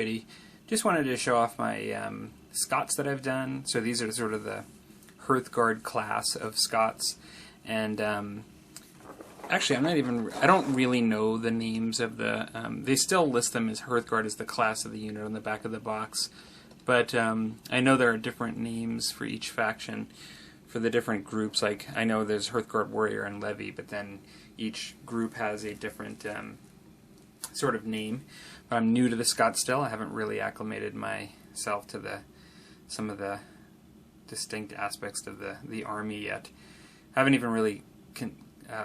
everybody. Just wanted to show off my Scots that I've done. So these are sort of the HearthGuard class of Scots. And actually, I don't really know the names of the, they still list them as HearthGuard as the class of the unit on the back of the box. But I know there are different names for each faction for the different groups. Like, I know there's HearthGuard Warrior and Levy, but then each group has a different sort of name. But I'm new to the Scots still. I haven't really acclimated myself to some of the distinct aspects of the army yet. I haven't even really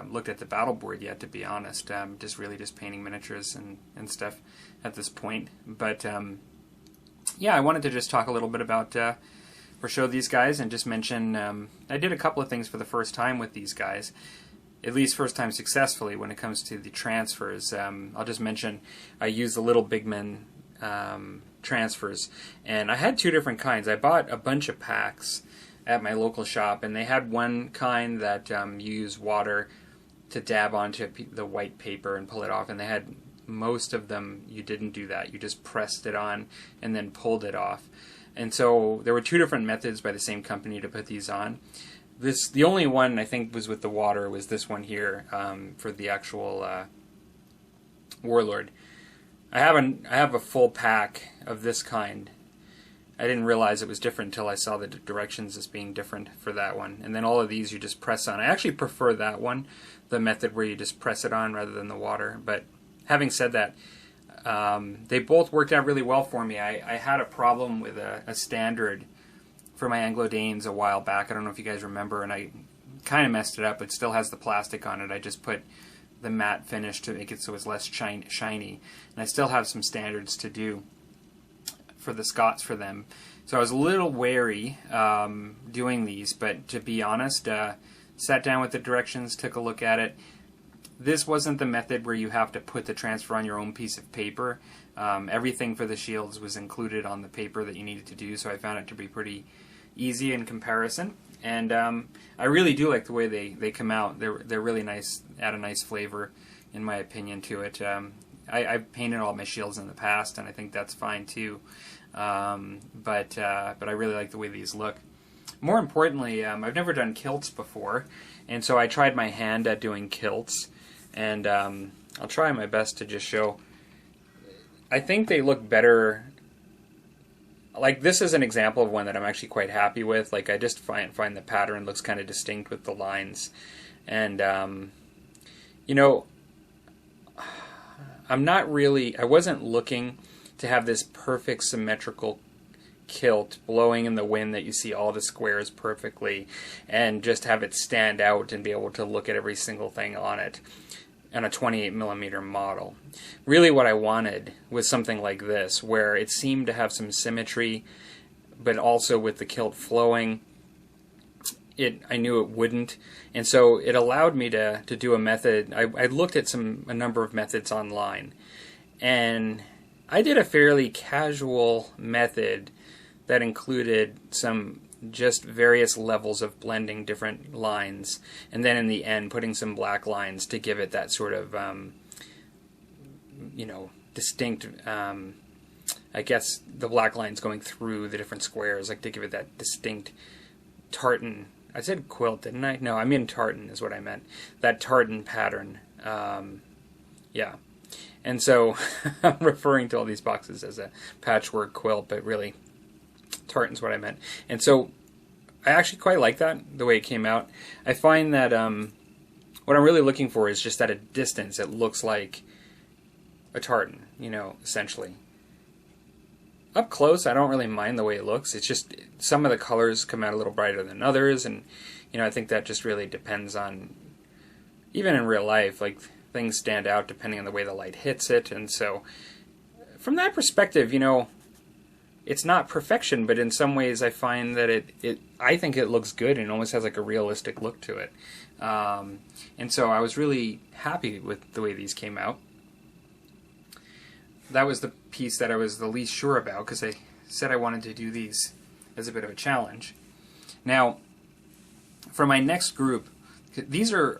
looked at the battle board yet, to be honest. Just painting miniatures and stuff at this point. But yeah, I wanted to just talk a little bit about or show these guys and just mention I did a couple of things for the first time with these guys. At least first time successfully when it comes to the transfers. I'll just mention I use the Little Big Men transfers, and I had two different kinds. I bought a bunch of packs at my local shop, and they had one kind that you use water to dab onto the white paper and pull it off, and they had most of them you didn't do that. You just pressed it on and then pulled it off. And so there were two different methods by the same company to put these on. The only one I think was with the water was this one here for the actual Warlord. I have a full pack of this kind. I didn't realize it was different until I saw the directions as being different for that one. And then all of these you just press on. I actually prefer that one, the method where you just press it on rather than the water. But having said that, they both worked out really well for me. I had a problem with a standard for my Anglo-Danes a while back. I don't know if you guys remember, and I kind of messed it up. It still has the plastic on it. I just put the matte finish to make it so it's less shiny. And I still have some standards to do for the Scots for them. So I was a little wary doing these, but to be honest, sat down with the directions, took a look at it. This wasn't the method where you have to put the transfer on your own piece of paper. Everything for the shields was included on the paper that you needed to do, so I found it to be pretty easy in comparison. And I really do like the way they come out. They're really nice, add a nice flavor, in my opinion, to it. I've painted all my shields in the past, and I think that's fine too. But I really like the way these look. More importantly, I've never done kilts before, and so I tried my hand at doing kilts. And I'll try my best to just show. I think they look better. Like, this is an example of one that I'm actually quite happy with. Like, I just find the pattern looks kind of distinct with the lines. And, you know, I wasn't looking to have this perfect symmetrical kilt blowing in the wind that you see all the squares perfectly and just have it stand out and be able to look at every single thing on it on a 28mm model. Really what I wanted was something like this, where it seemed to have some symmetry, but also with the kilt flowing, I knew it wouldn't. And so it allowed me to do a method. I looked at a number of methods online, and I did a fairly casual method that included some just various levels of blending different lines, and then in the end putting some black lines to give it that sort of you know, distinct, I guess the black lines going through the different squares, like to give it that distinct tartan. I said quilt, didn't I? No, I mean tartan is what I meant. That tartan pattern. Yeah. And so I'm referring to all these boxes as a patchwork quilt, but really tartan's what I meant. And so I actually quite like that, the way it came out. I find that what I'm really looking for is just at a distance it looks like a tartan, you know, essentially. Up close, I don't really mind the way it looks. It's just some of the colors come out a little brighter than others, and you know, I think that just really depends on, even in real life, like things stand out depending on the way the light hits it. And so from that perspective, you know, it's not perfection, but in some ways I find that I think it looks good and almost has like a realistic look to it. And so I was really happy with the way these came out. That was the piece that I was the least sure about, because I said I wanted to do these as a bit of a challenge. Now, for my next group, these are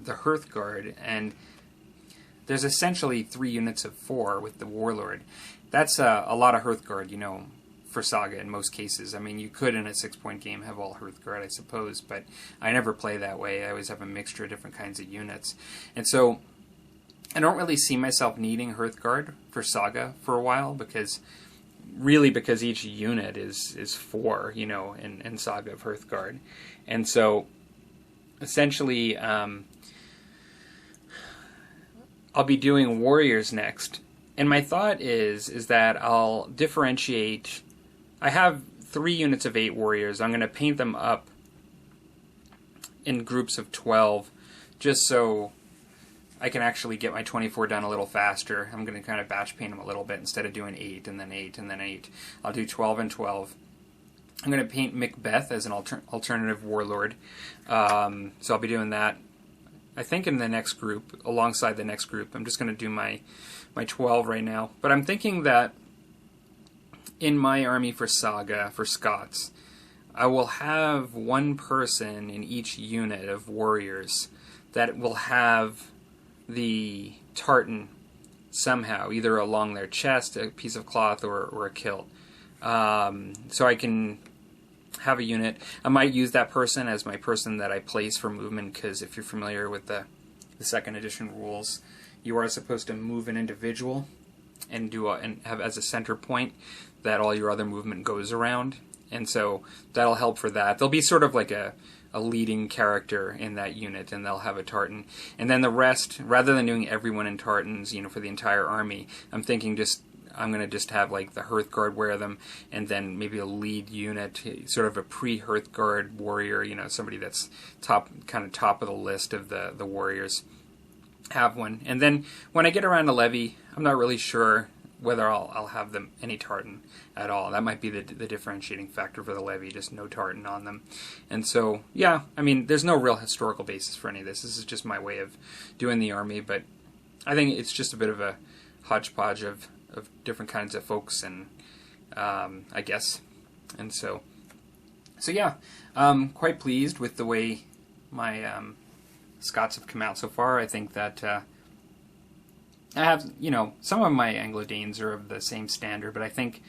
the HearthGuard, and there's essentially 3 units of 4 with the Warlord. that's a lot of HearthGuard, you know, for Saga in most cases. I mean, you could in a 6-point game have all HearthGuard, I suppose, but I never play that way. I always have a mixture of different kinds of units. And so I don't really see myself needing HearthGuard for Saga for a while, because each unit is 4, you know, in Saga of HearthGuard. And so essentially I'll be doing warriors next. And my thought is that I'll differentiate. I have 3 units of 8 warriors. I'm going to paint them up in groups of 12, just so I can actually get my 24 done a little faster. I'm going to kind of batch paint them a little bit instead of doing 8 and then 8 and then 8. I'll do 12 and 12. I'm going to paint Macbeth as an alternative warlord. So I'll be doing that, I think, in the next group, alongside the next group. I'm just going to do my 12 right now. But I'm thinking that in my army for Saga, for Scots, I will have one person in each unit of warriors that will have the tartan somehow, either along their chest, a piece of cloth, or a kilt. So I can have a unit. I might use that person as my person that I place for movement, because if you're familiar with the 2nd edition rules, you are supposed to move an individual and have as a center point that all your other movement goes around. And so that'll help for that. They'll be sort of like a leading character in that unit, and they'll have a tartan. And then the rest, rather than doing everyone in tartans, you know, for the entire army, I'm thinking I'm going to just have like the HearthGuard wear them, and then maybe a lead unit, sort of a pre-HearthGuard warrior, you know, somebody that's top of the list of the warriors, have one. And then when I get around to levy, I'm not really sure whether I'll have them any tartan at all. That might be the differentiating factor for the levy, just no tartan on them. And so, yeah, I mean, there's no real historical basis for any of this. This is just my way of doing the army, but I think it's just a bit of a hodgepodge of different kinds of folks, and I guess. And so yeah, quite pleased with the way my Scots have come out so far. I think that I have, you know, some of my Anglo-Danes are of the same standard, but I think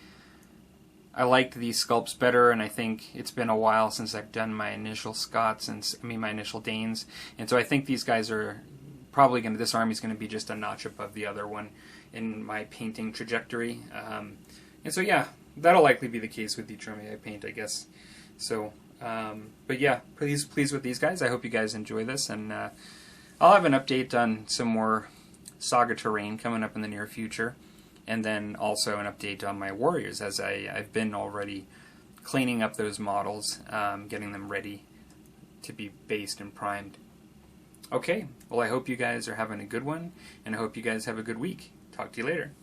I liked these sculpts better, and I think it's been a while since I've done my initial Scots, my initial Danes, and so I think these guys are probably this army's going to be just a notch above the other one in my painting trajectory. And so, yeah, that'll likely be the case with each army I paint, I guess. So, but yeah, pleased with these guys. I hope you guys enjoy this, and I'll have an update on some more Saga terrain coming up in the near future, and then also an update on my warriors, as I've been already cleaning up those models, getting them ready to be based and primed. Okay, well, I hope you guys are having a good one, and I hope you guys have a good week. Talk to you later.